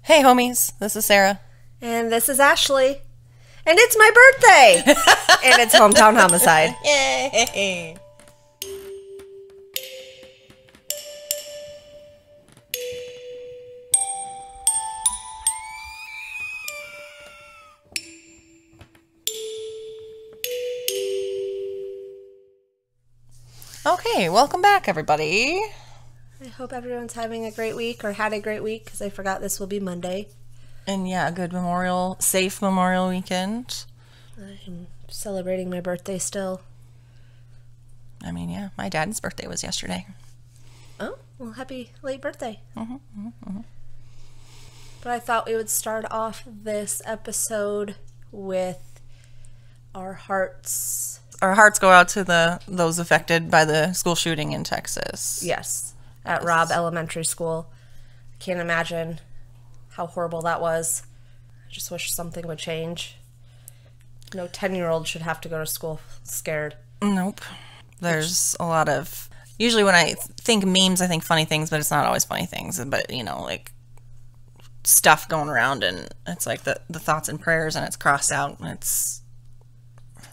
Hey homies, this is Sarah. And this is Ashley. And it's my birthday! And it's Hometown Homicide. Yay! Okay, welcome back everybody. I hope everyone's having a great week or had a great week because I forgot this will be Monday. And yeah, good safe Memorial weekend. I'm celebrating my birthday still. I mean, yeah, my dad's birthday was yesterday. Oh, well, happy late birthday. But I thought we would start off this episode with our hearts. Our hearts go out to those affected by the school shooting in Texas. Yes, at Robb Elementary School. I can't imagine how horrible that was. I just wish something would change. No 10-year-old should have to go to school scared. Nope. There's a lot of... Usually when I think memes, I think funny things, but it's not always funny things. But, you know, like, stuff going around, and it's like the thoughts and prayers, and it's crossed out, and it's...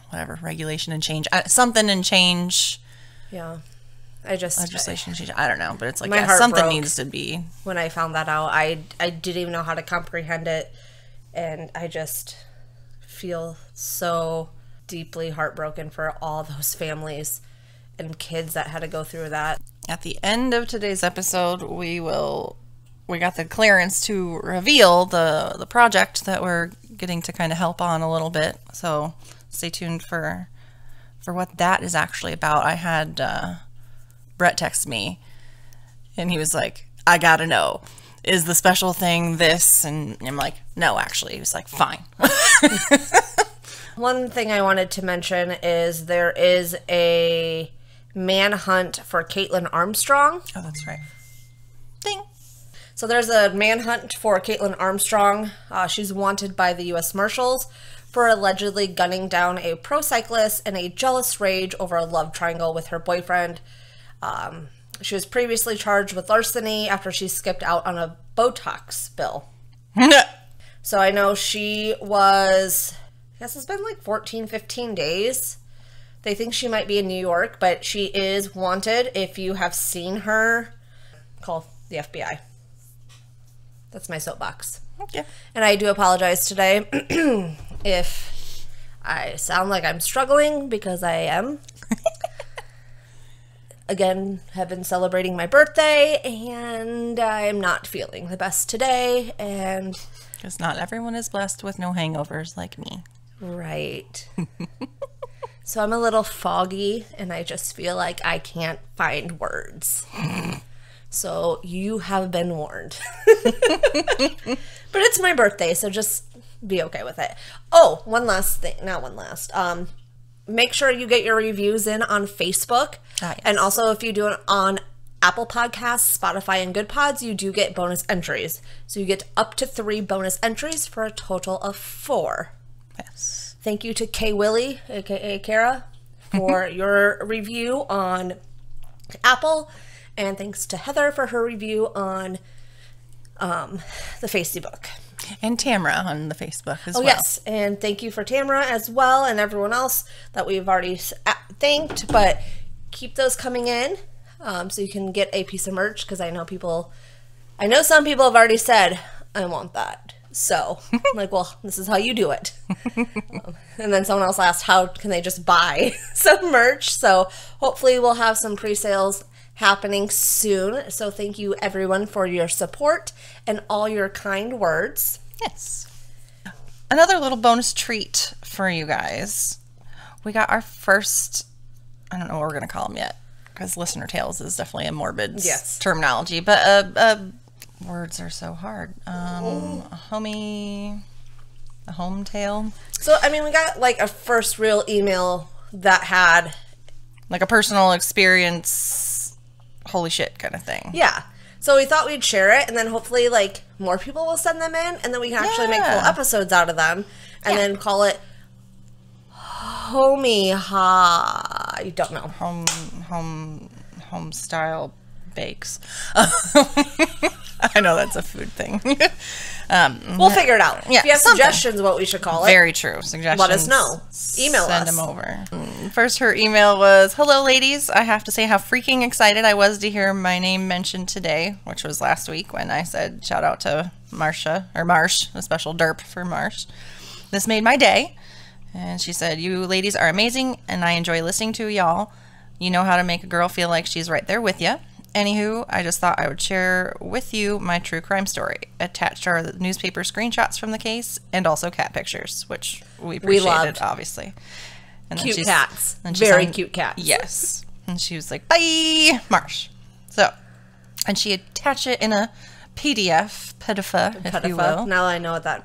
whatever, regulation and change. Something and change. Yeah. Legislation change. I don't know, but it's like, my yeah, heart something broke needs to be. When I found that out, I didn't even know how to comprehend it, and I just feel so deeply heartbroken for all those families and kids that had to go through that. At the end of today's episode, we got the clearance to reveal the project that we're getting to kind of help on a little bit. So stay tuned for what that is actually about. I had Brett text me, and he was like, I gotta know, is the special thing this? And I'm like, no, actually. He was like, fine. One thing I wanted to mention is there is a manhunt for Caitlin Armstrong. Oh, that's right. Ding. So there's a manhunt for Caitlin Armstrong. She's wanted by the U.S. Marshals for allegedly gunning down a pro cyclist in a jealous rage over a love triangle with her boyfriend. She was previously charged with larceny after she skipped out on a Botox bill. So I know she was, I guess it's been like 14, 15 days. They think she might be in New York, but she is wanted. If you have seen her, call the FBI. That's my soapbox. Okay. And I do apologize today if I sound like I'm struggling, because I am. Again, have been celebrating my birthday, and I'm not feeling the best today. And because not everyone is blessed with no hangovers like me. Right. So I'm a little foggy, and I just feel like I can't find words. So you have been warned. But it's my birthday, so just be okay with it. Oh, one last thing. Not one last. Make sure you get your reviews in on Facebook. Yes. And also, if you do it on Apple Podcasts, Spotify, and Good Pods, you do get bonus entries. So you get up to 3 bonus entries for a total of 4. Yes. Thank you to Kay Willie, aka Kara, for your review on Apple. And thanks to Heather for her review on the Facebook. And Tamra on the Facebook as well. Oh, yes. And thank you for Tamra as well, and everyone else that we've already thanked. But keep those coming in so you can get a piece of merch, because I know some people have already said, I want that. So I'm like, well, this is how you do it. And then someone else asked, how can they just buy some merch? So hopefully we'll have some pre-sales happening soon. So thank you everyone for your support and all your kind words. Yes. Another little bonus treat for you guys. We got our first, I don't know what we're going to call them yet, because listener tales is definitely a morbid terminology, but words are so hard. A home tale. So, I mean, we got like a first real email that had like a personal experience, holy shit kind of thing. Yeah. So we thought we'd share it, and then hopefully like more people will send them in, and then we can actually make full episodes out of them, and then call it Homie Ha. I don't know. Home style bakes. I know that's a food thing. We'll figure it out. Yeah, if you have something. suggestions what we should call it, Very true. Suggestions. let us know. Email Send us. them over. First, her email was, "Hello, ladies. I have to say how freaking excited I was to hear my name mentioned today," which was last week when I said shout out to Marsh, a special derp for Marsh. "This made my day." And she said, "You ladies are amazing, and I enjoy listening to y'all. You know how to make a girl feel like she's right there with you. Anywho, I just thought I would share with you my true crime story. Attached are the newspaper screenshots from the case and also cat pictures," which we appreciated, obviously. And Cute cats. And Very cute cats. Yes. And she was like, "Bye, Marsh." So, and she attached it in a PDF, if you will. Now I know what that.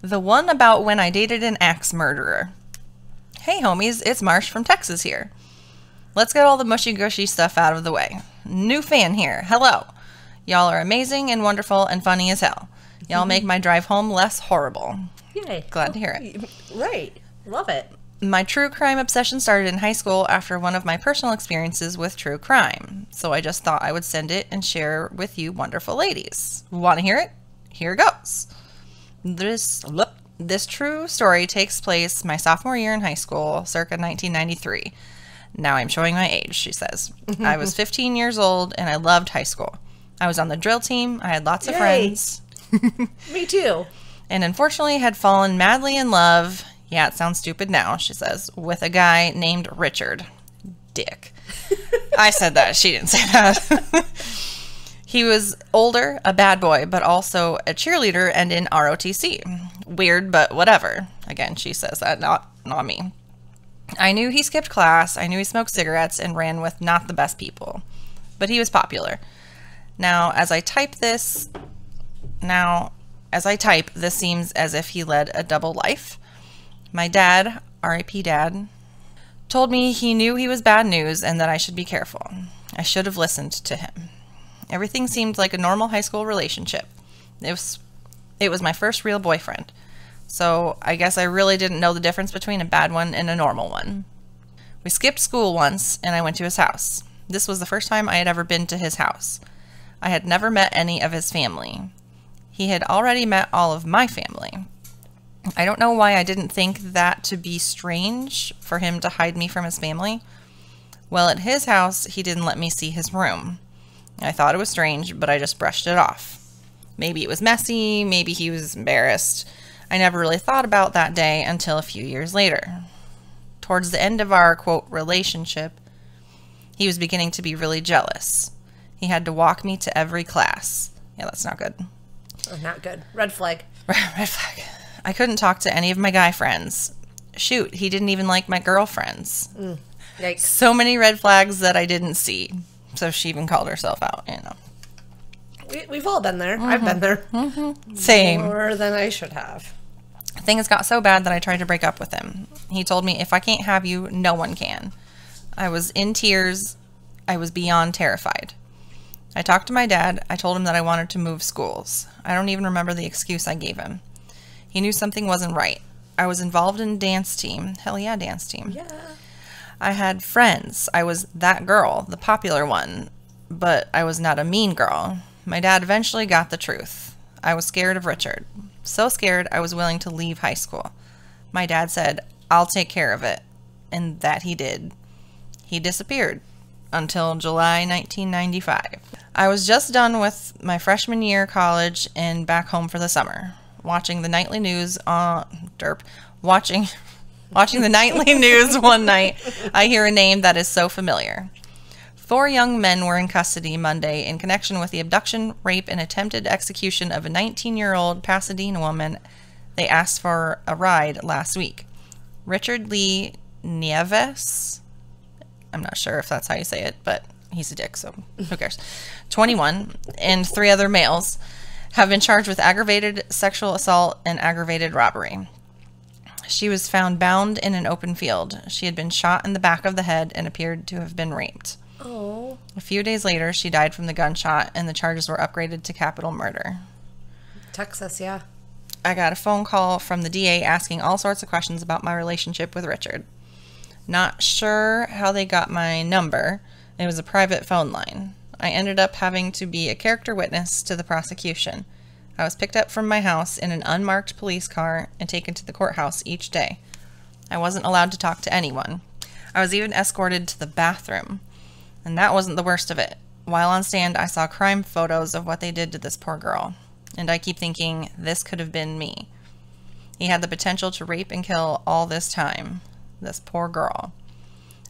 The one about when I dated an axe murderer. "Hey, homies, it's Marsh from Texas here. Let's get all the mushy-gushy stuff out of the way. New fan here. Hello. Y'all are amazing and wonderful and funny as hell. Y'all make my drive home less horrible." Yay. Glad to hear it. Right. Love it. "My true crime obsession started in high school after one of my personal experiences with true crime. So I just thought I would send it and share with you wonderful ladies. Want to hear it? Here goes. This true story takes place my sophomore year in high school, circa 1993. Now I'm showing my age," she says. "I was 15 years old and I loved high school. I was on the drill team. I had lots of friends." Me too. "And unfortunately had fallen madly in love," yeah, it sounds stupid now, she says, "with a guy named Richard." Dick. I said that. She didn't say that. "He was older, a bad boy, but also a cheerleader and in ROTC. Weird, but whatever." Again, she says that, not me. "I knew he skipped class. I knew he smoked cigarettes and ran with not the best people. But he was popular. Now, as I type, this seems as if he led a double life. My dad, R.I.P. Dad, told me he knew he was bad news and that I should be careful. I should have listened to him. Everything seemed like a normal high school relationship. It was my first real boyfriend. So I guess I really didn't know the difference between a bad one and a normal one. We skipped school once, and I went to his house. This was the first time I had ever been to his house. I had never met any of his family. He had already met all of my family. I don't know why I didn't think that to be strange for him to hide me from his family. Well, at his house, he didn't let me see his room. I thought it was strange, but I just brushed it off. Maybe it was messy, maybe he was embarrassed. I never really thought about that day until a few years later. Towards the end of our, quote, relationship, he was beginning to be really jealous. He had to walk me to every class. Yeah, that's not good. Oh, not good. Red flag. Red flag. I couldn't talk to any of my guy friends. Shoot, he didn't even like my girlfriends. Yikes. So many red flags that I didn't see. So she even called herself out, you know. We've all been there. I've been there. Same. More than I should have. Things got so bad that I tried to break up with him. He told me, "If I can't have you, no one can." I was in tears. I was beyond terrified. I talked to my dad. I told him that I wanted to move schools. I don't even remember the excuse I gave him. He knew something wasn't right. I was involved in dance team. Hell yeah, dance team. Yeah. I had friends. I was that girl, the popular one, but I was not a mean girl. My dad eventually got the truth. I was scared of Richard. So scared I was willing to leave high school. My dad said, "I'll take care of it." And that he did. He disappeared until July 1995. I was just done with my freshman year college and back home for the summer. Watching the nightly news watching the nightly news one night, I hear a name that is so familiar. 4 young men were in custody Monday in connection with the abduction, rape, and attempted execution of a 19-year-old Pasadena woman. They asked for a ride last week. Richard Lee Nieves, I'm not sure if that's how you say it, but he's a dick, so who cares, 21, and 3 other males have been charged with aggravated sexual assault and aggravated robbery. She was found bound in an open field. She had been shot in the back of the head and appeared to have been raped. Oh. A few days later, she died from the gunshot, and the charges were upgraded to capital murder. Texas, yeah. I got a phone call from the DA asking all sorts of questions about my relationship with Richard. Not sure how they got my number. It was a private phone line. I ended up having to be a character witness to the prosecution. I was picked up from my house in an unmarked police car and taken to the courthouse each day. I wasn't allowed to talk to anyone. I was even escorted to the bathroom. And that wasn't the worst of it. While on stand, I saw crime photos of what they did to this poor girl. And I keep thinking, this could have been me. He had the potential to rape and kill all this time. This poor girl.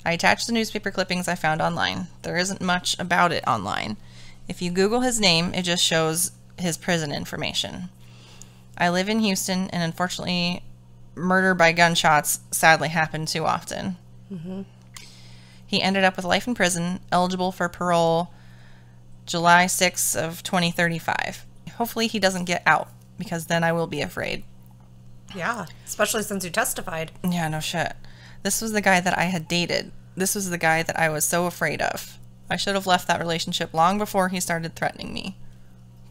I attached the newspaper clippings I found online. There isn't much about it online. If you Google his name, it just shows his prison information. I live in Houston, and unfortunately, murder by gunshots sadly happened too often. Mm-hmm. He ended up with life in prison, eligible for parole July 6th of 2035. Hopefully he doesn't get out, because then I will be afraid. Yeah, especially since you testified. Yeah, no shit. This was the guy that I had dated. This was the guy that I was so afraid of. I should have left that relationship long before he started threatening me.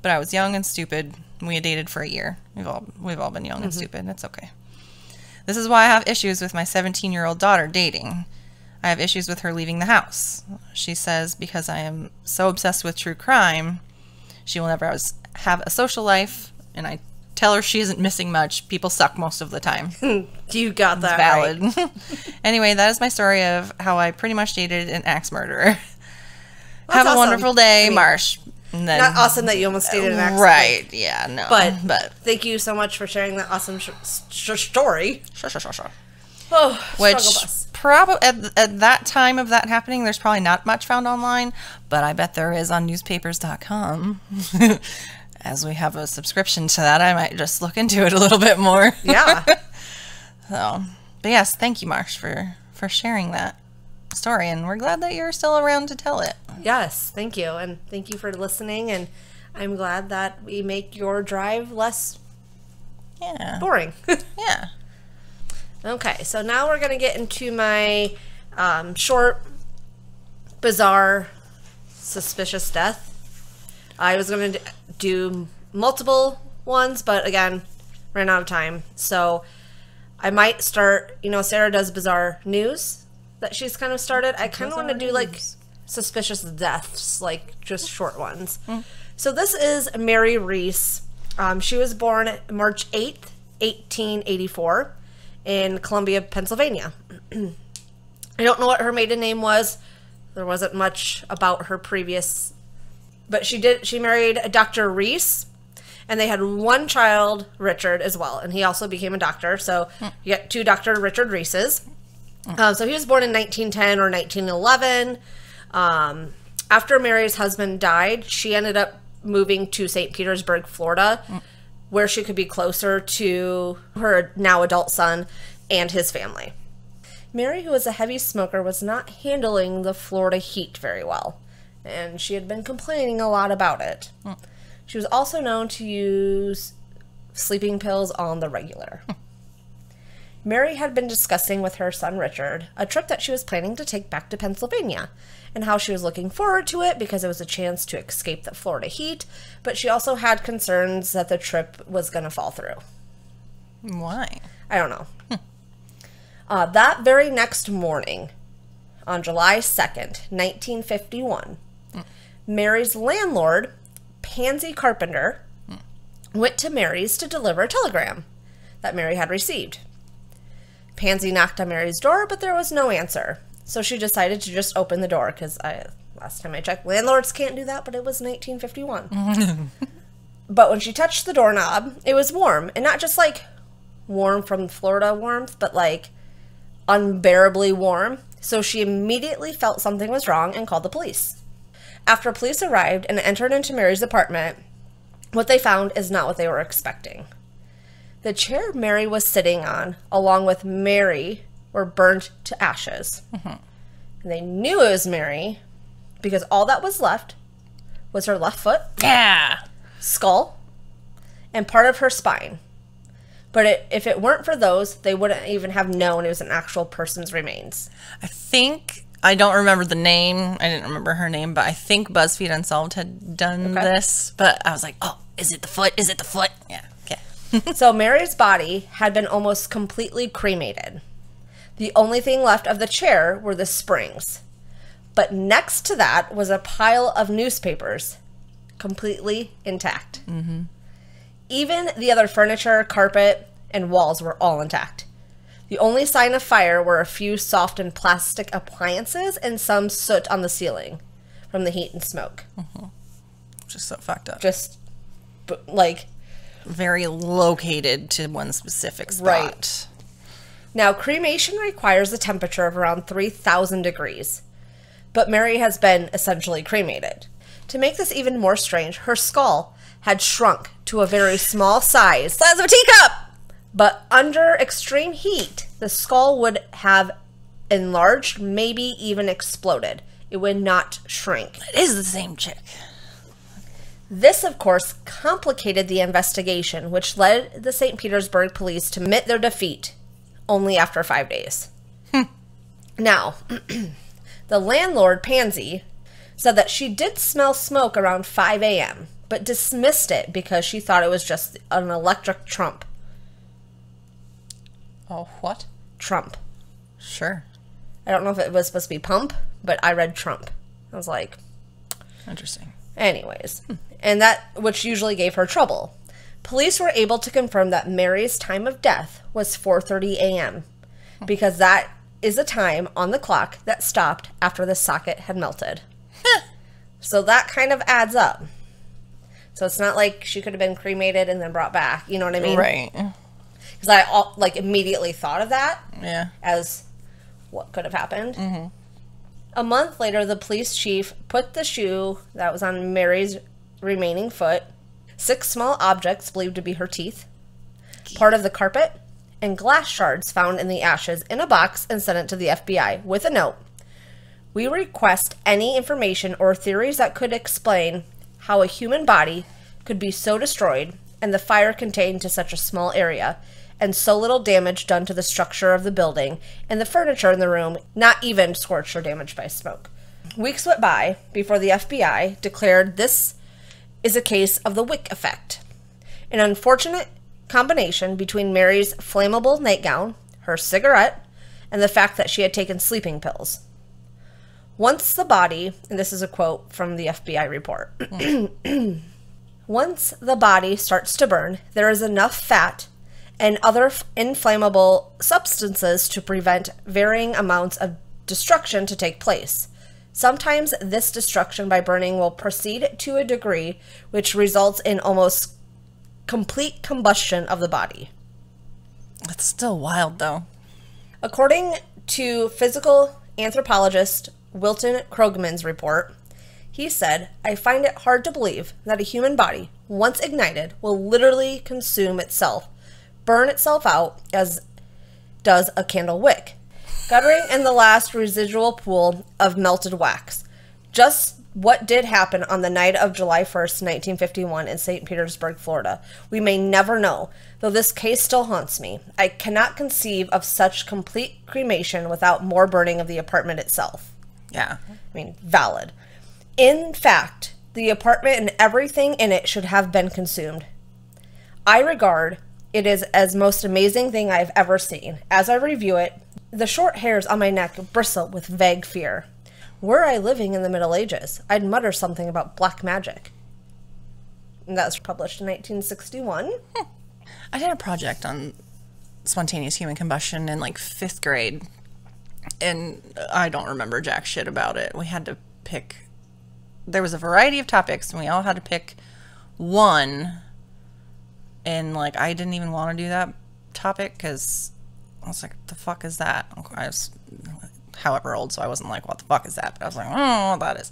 But I was young and stupid. We had dated for a year. We've all been young and stupid. It's okay. This is why I have issues with my 17-year-old daughter dating. I have issues with her leaving the house. She says because I am so obsessed with true crime, she will never have a social life, and I tell her she isn't missing much. People suck most of the time. You got that valid. Right. Anyway, that is my story of how I pretty much dated an axe murderer. Have a awesome. Wonderful day, Marsh. And then, not awesome that you almost dated an axe. Right, yeah, no. But thank you so much for sharing that awesome story. Sure. Oh, Which struggle bus. probably at that time of that happening, there's probably not much found online, but I bet there is on newspapers.com. As we have a subscription to that, I might just look into it a little bit more. Yeah. So, but yes, thank you, Marsh, for sharing that story, and we're glad that you're still around to tell it. Yes, thank you, and thank you for listening, and I'm glad that we make your drive less boring. Yeah. Okay, so now we're going to get into my short, bizarre, suspicious death. I was going to do multiple ones, but again, ran out of time. So I might start, Sarah does bizarre news that she's kind of started. I kind of want to do like suspicious deaths, like just short ones. So this is Mary Reeser. She was born March 8th, 1884 in Columbia, Pennsylvania. I don't know what her maiden name was. There wasn't much about her previous, but she married Dr. Reese, and they had one child, Richard, as well, and he also became a doctor. So you get two Dr. Richard Reeses. So he was born in 1910 or 1911. After Mary's husband died, she ended up moving to St. Petersburg, Florida, where she could be closer to her now adult son and his family. Mary, who was a heavy smoker, was not handling the Florida heat very well, and she had been complaining a lot about it. She was also known to use sleeping pills on the regular. Mary had been discussing with her son Richard a trip that she was planning to take back to Pennsylvania, and how she was looking forward to it because it was a chance to escape the Florida heat, but she also had concerns that the trip was going to fall through. Why? I don't know. That very next morning, on July 2nd, 1951, Mary's landlord, Pansy Carpenter, went to Mary's to deliver a telegram that Mary had received. Pansy knocked on Mary's door, but there was no answer. So she decided to just open the door, because last time I checked, landlords can't do that, but it was 1951. But when she touched the doorknob, it was warm, and not just like warm from Florida warmth, but like unbearably warm. So she immediately felt something was wrong and called the police. After police arrived and entered into Mary's apartment, what they found is not what they were expecting. The chair Mary was sitting on, along with Mary, were burnt to ashes. And they knew it was Mary because all that was left was her left foot, skull, and part of her spine. But if it weren't for those, they wouldn't even have known it was an actual person's remains. I don't remember the name. I didn't remember her name, but I think BuzzFeed Unsolved had done this. But I was like, oh, is it the foot? Is it the foot? Yeah, okay. So Mary's body had been almost completely cremated. The only thing left of the chair were the springs. But next to that was a pile of newspapers, completely intact. Mm-hmm. Even the other furniture, carpet, and walls were all intact. The only sign of fire were a few softened plastic appliances and some soot on the ceiling from the heat and smoke. Mm-hmm. Just so fucked up. Just, like... very located to one specific spot. Right. Now, cremation requires a temperature of around 3,000 degrees. But Mary has been essentially cremated. To make this even more strange, her skull had shrunk to a very small size. Size of a teacup! But under extreme heat, the skull would have enlarged, maybe even exploded. It would not shrink. It is the same chick. This, of course, complicated the investigation, which led the St. Petersburg police to admit their defeat only after 5 days. Now, the landlord, Pansy, said that she did smell smoke around 5 a.m., but dismissed it because she thought it was just an electric trump. Oh, what? Trump. Sure. I don't know if it was supposed to be pump, but I read Trump. I was like... Interesting. Anyways, and that, which usually gave her trouble. Police were able to confirm that Mary's time of death was 4:30 a.m. because that is a time on the clock that stopped after the socket had melted. So that kind of adds up. So it's not like she could have been cremated and then brought back. You know what I mean? Right. Because I immediately thought of that as what could have happened. Mm-hmm. A month later, the police chief put the shoe that was on Mary's remaining foot, 6 small objects believed to be her teeth, part of the carpet, and glass shards found in the ashes in a box and sent it to the FBI with a note. We request any information or theories that could explain how a human body could be so destroyed and the fire contained to such a small area and so little damage done to the structure of the building and the furniture in the room, not even scorched or damaged by smoke. Weeks went by before the FBI declared this is a case of the Wick effect, an unfortunate combination between Mary's flammable nightgown, her cigarette, and the fact that she had taken sleeping pills. Once the body, and this is a quote from the FBI report, once the body starts to burn, there is enough fat and other inflammable substances to prevent varying amounts of destruction to take place. Sometimes this destruction by burning will proceed to a degree which results in almost complete combustion of the body. That's still wild, though. According to physical anthropologist Wilton Krogman's report, he said, I find it hard to believe that a human body, once ignited, will literally consume itself, burn itself out as does a candle wick, guttering in the last residual pool of melted wax. Just what did happen on the night of July 1st, 1951 in St. Petersburg, Florida. We may never know, though this case still haunts me. I cannot conceive of such complete cremation without more burning of the apartment itself. Yeah. I mean, valid. In fact, the apartment and everything in it should have been consumed. I regard it as most amazing thing I've ever seen. As I review it, the short hairs on my neck bristle with vague fear. Were I living in the Middle Ages, I'd mutter something about black magic. And that was published in 1961. I did a project on spontaneous human combustion in like 5th grade, and I don't remember jack shit about it. We had to pick, there was a variety of topics, and we all had to pick one, and like I didn't even want to do that topic because I was like, the fuck is that? I was however old, so I wasn't like, what the fuck is that? But I was like, I don't know what that is.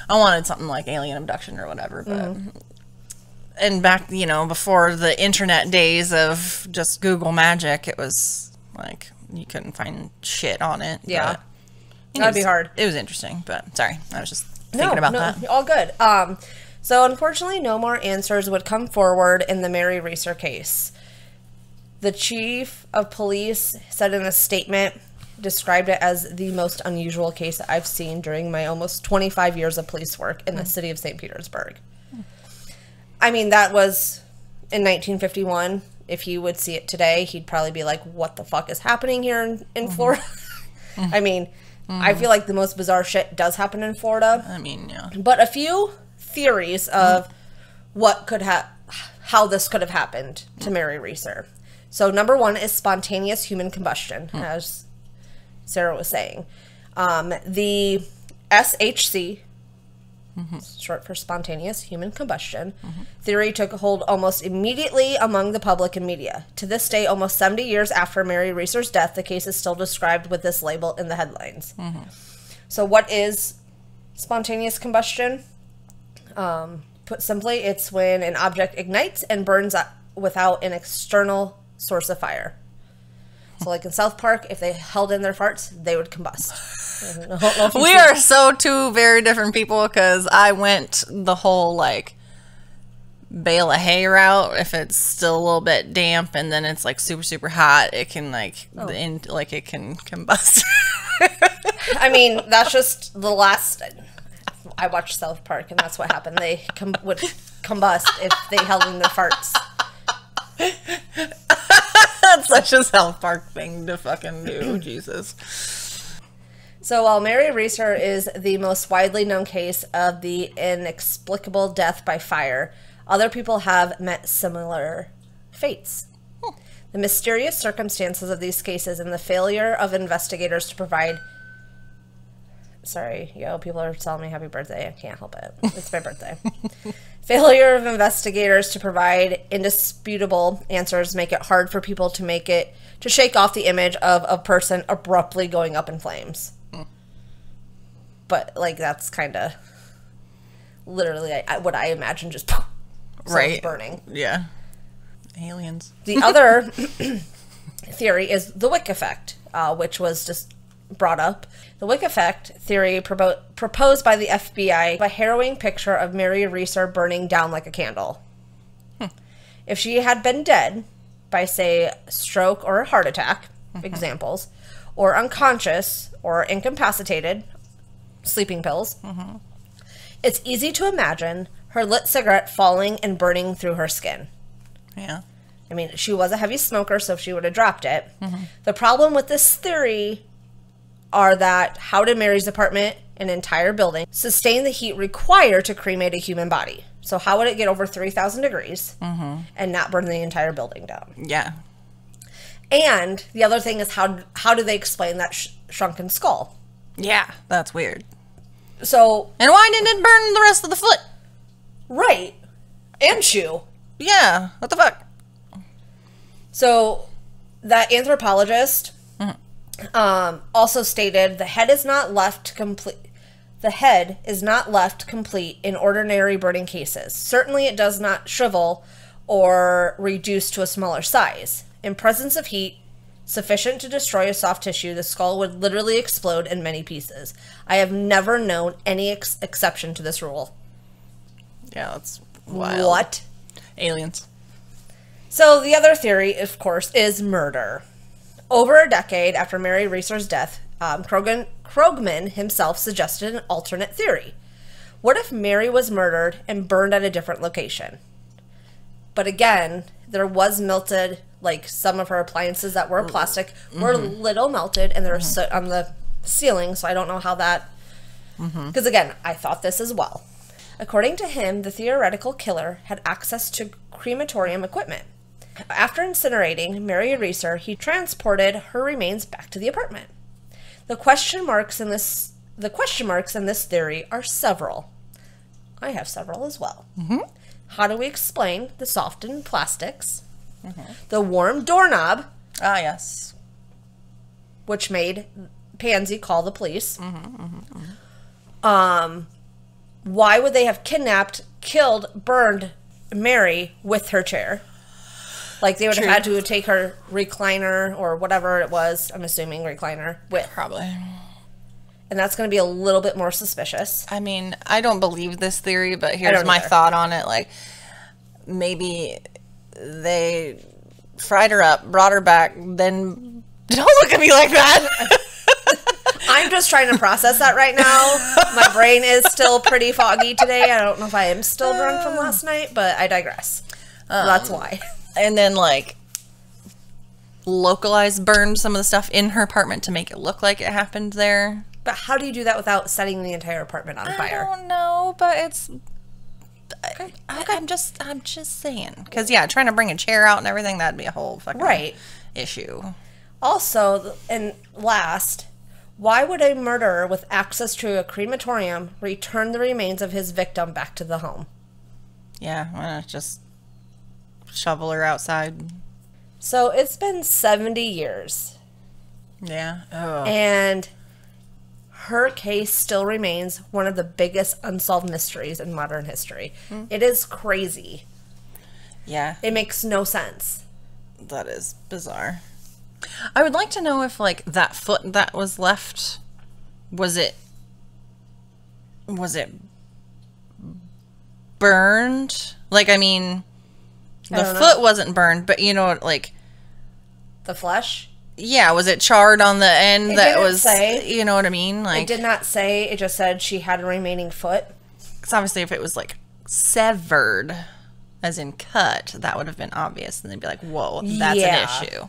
I wanted something like alien abduction or whatever, but and back, you know, before the internet days of just Google Magic, it was like you couldn't find shit on it. Yeah. But That'd be hard. It was interesting, but sorry, I was just thinking about that. All good. So unfortunately, no more answers would come forward in the Mary Reeser case. The chief of police said in a statement, described it as the most unusual case that I've seen during my almost 25 years of police work in the city of St. Petersburg. I mean, that was in 1951. If he would see it today, he'd probably be like, what the fuck is happening here in Florida? I mean, I feel like the most bizarre shit does happen in Florida. I mean, yeah. But a few theories of what could have, how this could have happened to Mary Reeser. So number one is spontaneous human combustion, as Sarah was saying. The SHC, short for spontaneous human combustion, theory took hold almost immediately among the public and media. To this day, almost 70 years after Mary Reeser's death, the case is still described with this label in the headlines. So what is spontaneous combustion? Put simply, it's when an object ignites and burns without an external source of fire. So like in South Park, if they held in their farts, they would combust. We are so two very different people, because I went the whole like bale of hay route. If it's still a little bit damp and then it's like super super hot, it can like it can combust. I mean, that's just the last. I watched South Park, and that's what happened. They would combust if they held in their farts. That's such a South Park thing to fucking do. Jesus. So while Mary Reeser is the most widely known case of the inexplicable death by fire, other people have met similar fates. The mysterious circumstances of these cases and the failure of investigators to provide... Sorry, people are telling me happy birthday. I can't help it. It's my birthday. Failure of investigators to provide indisputable answers make it hard for people to shake off the image of a person abruptly going up in flames. But, like, that's kind of literally what I imagine, just right burning. Yeah. Aliens. The other theory is the Wick effect, which was just brought up. The Wick effect theory proposed by the FBI, a harrowing picture of Mary Reeser burning down like a candle. If she had been dead by, say, stroke or a heart attack, examples, or unconscious or incapacitated, sleeping pills, it's easy to imagine her lit cigarette falling and burning through her skin. Yeah. I mean, she was a heavy smoker, so she would have dropped it. The problem with this theory are that how did Mary's apartment, an entire building, sustain the heat required to cremate a human body? So how would it get over 3,000 degrees and not burn the entire building down? Yeah. And the other thing is how do they explain that shrunken skull? Yeah, that's weird. So... And why didn't it burn the rest of the foot? Right. And shoe. Yeah, what the fuck? So, that anthropologist also stated the head is not left complete. The head is not left complete in ordinary burning cases. Certainly it does not shrivel or reduce to a smaller size. In presence of heat sufficient to destroy a soft tissue, the skull would literally explode in many pieces. I have never known any exception to this rule. Yeah, that's wild. What? Aliens. So the other theory, of course, is murder. Over a decade after Mary Reeser's death, Krogman himself suggested an alternate theory. What if Mary was murdered and burned at a different location? But again, there was melted, like some of her appliances that were plastic were little melted, and they're on the ceiling, so I don't know how that... Because again, I thought this as well. According to him, the theoretical killer had access to crematorium equipment. After incinerating Mary Reeser, he transported her remains back to the apartment. The question marks in this theory are several. I have several as well. How do we explain the softened plastics? The warm doorknob. Ah, yes. Which made Pansy call the police. Why would they have kidnapped, killed, burned Mary with her chair? Like, they would have had to take her recliner or whatever it was, I'm assuming recliner, with. Probably. And that's going to be a little bit more suspicious. I mean, I don't believe this theory, but here's my thought on it. Like, maybe they fried her up, brought her back, then... Don't look at me like that! I'm just trying to process that right now. My brain is still pretty foggy today. I don't know if I am still burned from last night, but I digress. That's why. And then, like, localized burned some of the stuff in her apartment to make it look like it happened there. But how do you do that without setting the entire apartment on fire? I don't know, but it's... I'm just saying. Because, yeah, trying to bring a chair out and everything, that'd be a whole fucking issue. Also, and last, why would a murderer with access to a crematorium return the remains of his victim back to the home? Yeah, why not just shovel her outside? So it's been 70 years. Yeah. Oh. And her case still remains one of the biggest unsolved mysteries in modern history. It is crazy. Yeah. It makes no sense. That is bizarre. I would like to know if, like, that foot that was left, was it burned? Like, I mean, the foot wasn't burned, but, you know, like... The flesh? Yeah, was it charred on the end? It that didn't was, say. You know what I mean? Like, it did not say. It just said she had a remaining foot. Because obviously if it was, like, severed, as in cut, that would have been obvious. And they'd be like, whoa, that's an issue.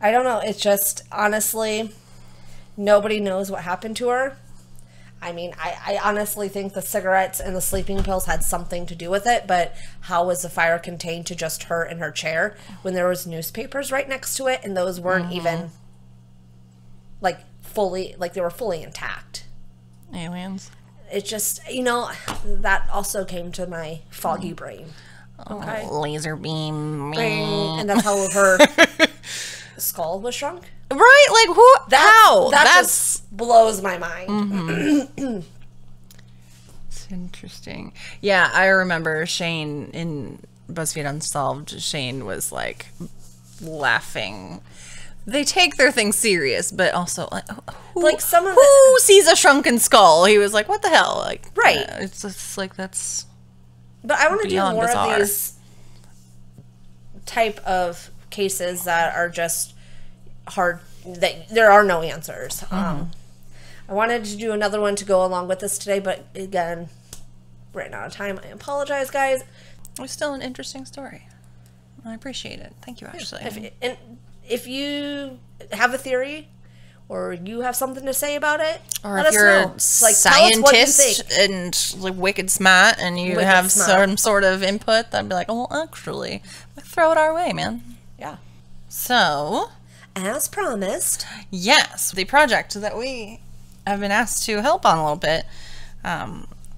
I don't know. It's just, honestly, nobody knows what happened to her. I mean, I honestly think the cigarettes and the sleeping pills had something to do with it, but how was the fire contained to just her in her chair when there was newspapers right next to it and those weren't even, like, fully, like, they were fully intact. Aliens. It just, you know, that also came to my foggy brain. Okay. Oh, laser beam. And that's how her skull was shrunk. Right? Like, who? How? That just blows my mind. It's interesting. Yeah, I remember Shane in BuzzFeed Unsolved. Shane was, like, laughing. They take their thing serious, but also, like, who sees a shrunken skull? He was like, what the hell? Like, right. It's just like, that's... But I want to do more bizarre. of these type of cases that are just hard, that there are no answers. I wanted to do another one to go along with this today, but again, ran out of time. I apologize, guys. It was still an interesting story. I appreciate it. Thank you, Ashley. If you have a theory or you have something to say about it, or let if us you're know. a scientist and, like, wicked smart and you have some sort of input, I'd be like, oh, actually, throw it our way, man. Yeah. So, as promised, yes, the project that we have been asked to help on a little bit.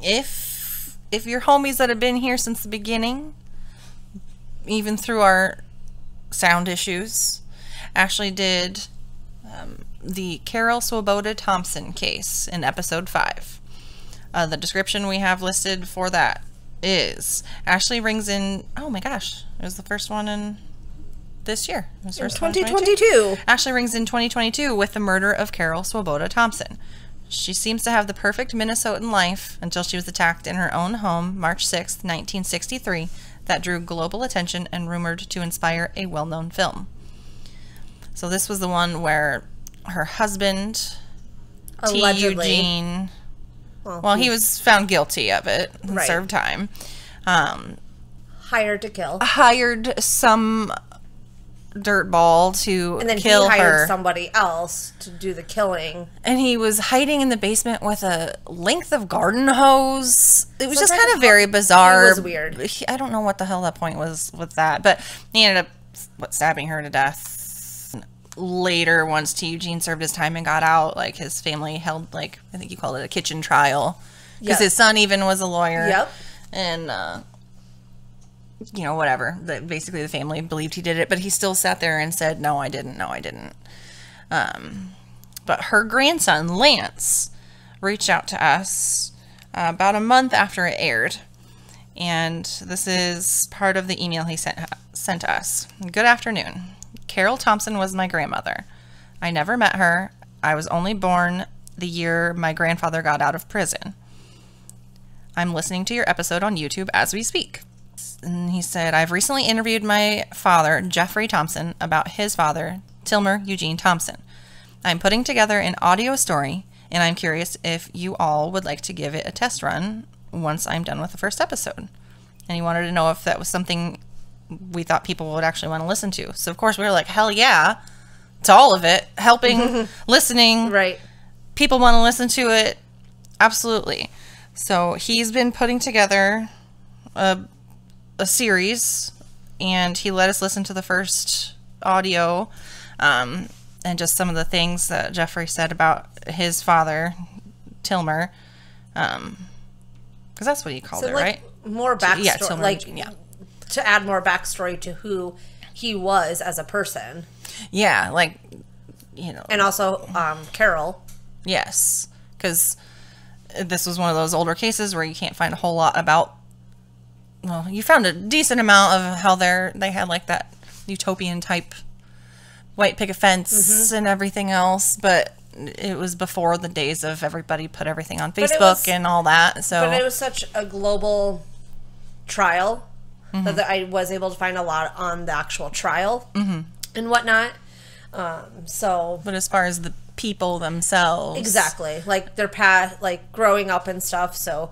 If you're homies that have been here since the beginning, even through our sound issues, Ashley did the Carol Swoboda Thompson case in episode 5. The description we have listed for that is Ashley rings in, oh my gosh, it was the first one in this year. It was in 2022. Ashley rings in 2022 with the murder of Carol Swoboda Thompson. She seems to have the perfect Minnesotan life until she was attacked in her own home March 6, 1963, that drew global attention and rumored to inspire a well-known film. So this was the one where her husband, allegedly, T. Eugene, well, he was found guilty of it and served time. Hired to kill. Hired some dirtball to kill her. And then he hired somebody else to do the killing. And he was hiding in the basement with a length of garden hose. It was just kind of very bizarre. It was weird. I don't know what the hell that point was with that. But he ended up stabbing her to death. Later, once T. Eugene served his time and got out, like, his family held, like, I think he called it a kitchen trial. Because his son even was a lawyer. Yep. And, you know, whatever. Basically, the family believed he did it, but he still sat there and said, no, I didn't, no, I didn't. But her grandson, Lance, reached out to us about a month after it aired. And this is part of the email he sent us. Good afternoon. Carol Thompson was my grandmother. I never met her. I was only born the year my grandfather got out of prison. I'm listening to your episode on YouTube as we speak. And he said, I've recently interviewed my father, Jeffrey Thompson, about his father, Tilmer Eugene Thompson. I'm putting together an audio story, and I'm curious if you all would like to give it a test run once I'm done with the first episode. And he wanted to know if that was something we thought people would actually want to listen to. So, of course, we were like, hell yeah, to all of it. Helping, listening. Right. people want to listen to it, absolutely. So he's been putting together a series, and he let us listen to the first audio, and just some of the things that Jeffrey said about his father, Tilmer, because that's what he called it, right? More backstory, yeah, Tilmer, to add more backstory to who he was as a person. Yeah, like, you know. And also Carol. Yes, because this was one of those older cases where you can't find a whole lot about. Well, you found a decent amount of how they had like that utopian type white picket fence and everything else, but it was before the days of everybody put everything on Facebook and all that. So, but it was such a global trial that I was able to find a lot on the actual trial and whatnot. But as far as the people themselves, exactly, like their path, like growing up and stuff. So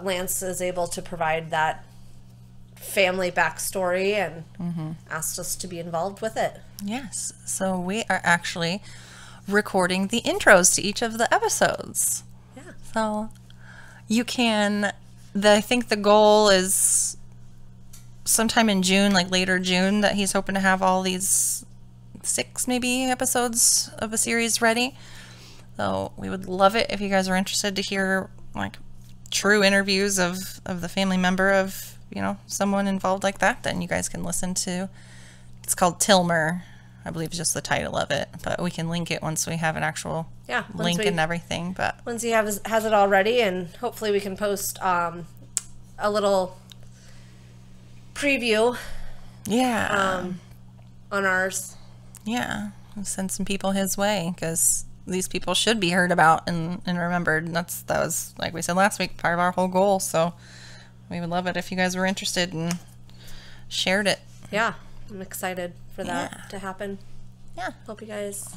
Lance is able to provide that family backstory and asked us to be involved with it. Yes, so we are actually recording the intros to each of the episodes. Yeah. So you can. I think the goal is sometime in June, like later June, that he's hoping to have all these 6 maybe episodes of a series ready. So we would love it if you guys are interested to hear like true interviews of the family member of, you know, someone involved like that. Then you guys can listen to. It's called Tilmer, I believe is just the title of it, but we can link it once we have an actual link and everything. But once he has it all ready, and hopefully we can post a little preview on ours. Yeah, we'll send some people his way, because these people should be heard about and remembered. And that was, like we said last week, part of our whole goal. So we would love it if you guys were interested and shared it. Yeah, I'm excited for that to happen. Yeah. Hope you guys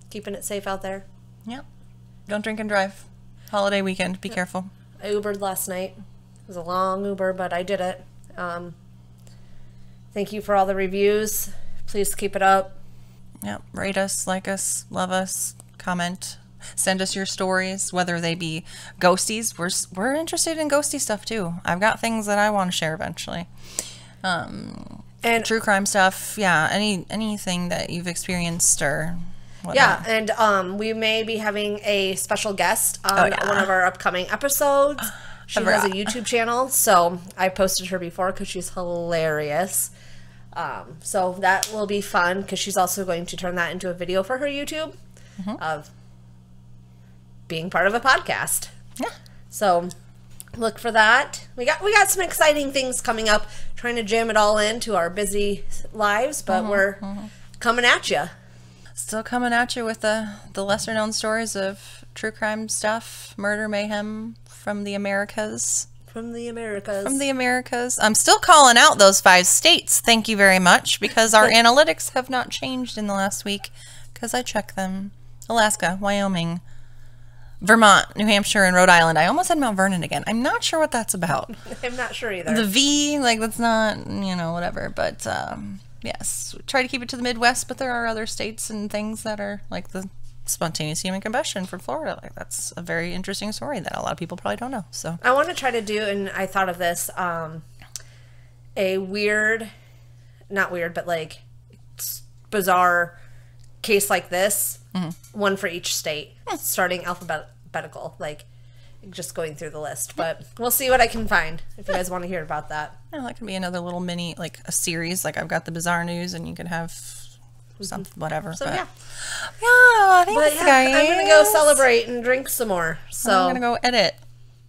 keeping it safe out there. Yep. Don't drink and drive. Holiday weekend. Be careful. I Ubered last night. It was a long Uber, but I did it. Thank you for all the reviews. Please keep it up. Yep. Rate us, like us, love us, comment. Send us your stories, whether they be ghosties. We're interested in ghosty stuff too. I've got things that I want to share eventually. And true crime stuff. Yeah. Anything that you've experienced or whatnot. Yeah, and we may be having a special guest on one of our upcoming episodes. She has a YouTube channel, so I posted her before because she's hilarious. So that will be fun, because she's also going to turn that into a video for her YouTube of being part of a podcast. Yeah. So look for that. We got some exciting things coming up, trying to jam it all into our busy lives, but we're coming at you. Still coming at you with the lesser known stories of true crime stuff, murder, mayhem from the Americas. From the Americas. From the Americas. I'm still calling out those 5 states. Thank you very much, because our analytics have not changed in the last week, because I checked them. Alaska, Wyoming, Vermont, New Hampshire, and Rhode Island. I almost said Mount Vernon again. I'm not sure what that's about. I'm not sure either. The V, like, that's not, whatever. But, yes, try to keep it to the Midwest, but there are other states and things that are, like the spontaneous human combustion from Florida. Like, that's a very interesting story that a lot of people probably don't know. So I want to try to do, and I thought of this, a weird, not weird, but like bizarre case like this, one for each state, starting alphabetical, like just going through the list. But we'll see what I can find if you guys want to hear about that. Yeah, that could be another little mini, like a series. Like I've got the bizarre news, and you could have something, whatever. So but, yeah, thanks, guys. I'm gonna go celebrate and drink some more. So I'm gonna go edit,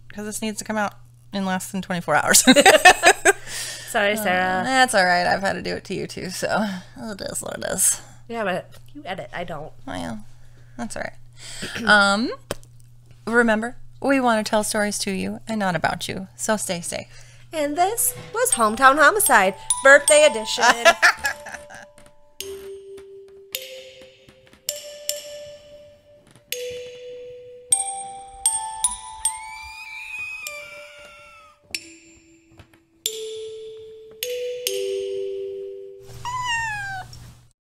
because this needs to come out in less than 24 hours. Sorry, Sarah. That's all right. I've had to do it to you too, so it is what it is. Yeah, but you edit. I don't. Oh yeah, that's all right. Remember, we want to tell stories to you and not about you, so stay safe. And this was Hometown Homicide, birthday edition.